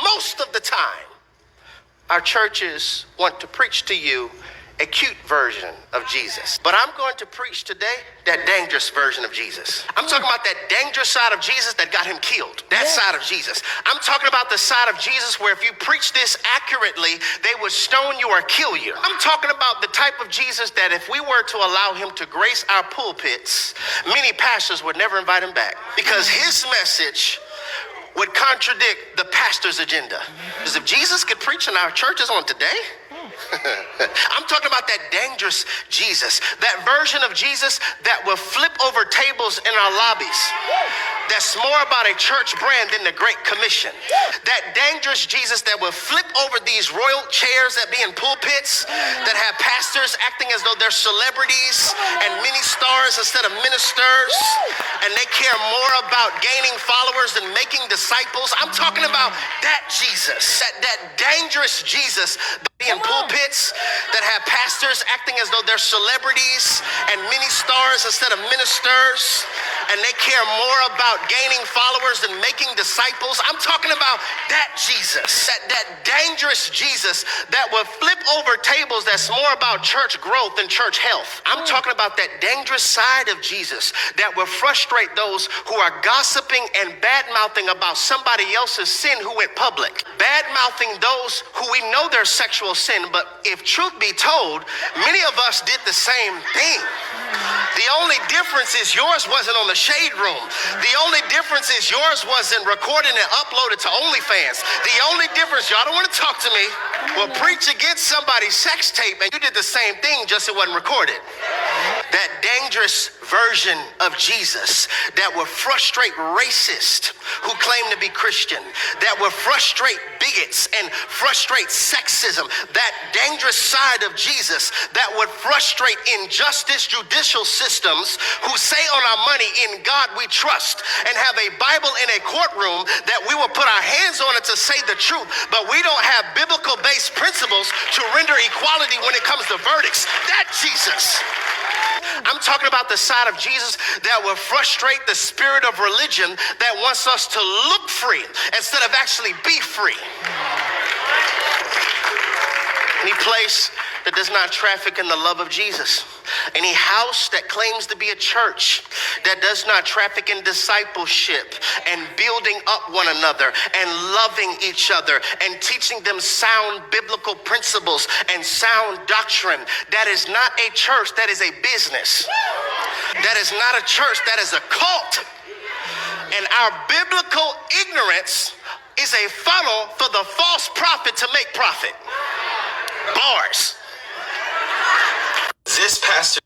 most of the time, our churches want to preach to you a cute version of Jesus. But I'm going to preach today that dangerous version of Jesus. I'm talking about that dangerous side of Jesus that got him killed. That side of Jesus. I'm talking about the side of Jesus where if you preach this accurately, they would stone you or kill you. I'm talking about the type of Jesus that if we were to allow him to grace our pulpits, many pastors would never invite him back because his message would contradict the pastor's agenda. Because if Jesus could preach in our churches on today, I'm talking about that dangerous Jesus, that version of Jesus that will flip over tables in our lobbies. That's more about a church brand than the Great Commission. That dangerous Jesus that will flip over these royal chairs that be in pulpits, that have pastors acting as though they're celebrities and mini stars instead of ministers, and they care more about gaining followers than making disciples. I'm talking about that Jesus, that dangerous Jesus in pulpits that have pastors acting as though they're celebrities and mini stars instead of ministers, and they care more about gaining followers than making disciples. I'm talking about that Jesus, that dangerous Jesus that will flip over tables that's more about church growth than church health. I'm talking about that dangerous side of Jesus that will frustrate those who are gossiping and bad-mouthing about somebody else's sin who went public. Bad-mouthing those who we know their sexual sin, but if truth be told, many of us did the same thing. The only difference is yours wasn't on the Shade Room. The only difference is yours wasn't recorded and uploaded to OnlyFans. The only difference, y'all don't want to talk to me, will preach against somebody's sex tape and you did the same thing, just it wasn't recorded. That dangerous version of Jesus that will frustrate racists who claim to be Christian, that will frustrate bigots and frustrate sexism, that dangerous side of Jesus that would frustrate injustice judicial systems who say on our money, in God we trust, and have a Bible in a courtroom that we will put our hands on it to say the truth, but we don't have biblical-based principles to render equality when it comes to verdicts. That Jesus. I'm talking about the side of Jesus that will frustrate the spirit of religion that wants us to look free instead of actually be free. Any place that does not traffic in the love of Jesus, any house that claims to be a church that does not traffic in discipleship and building up one another and loving each other and teaching them sound biblical principles and sound doctrine, that is not a church, that is a business. That is not a church, that is a cult. And our biblical ignorance is a funnel for the false prophet to make profit. Bars. This pastor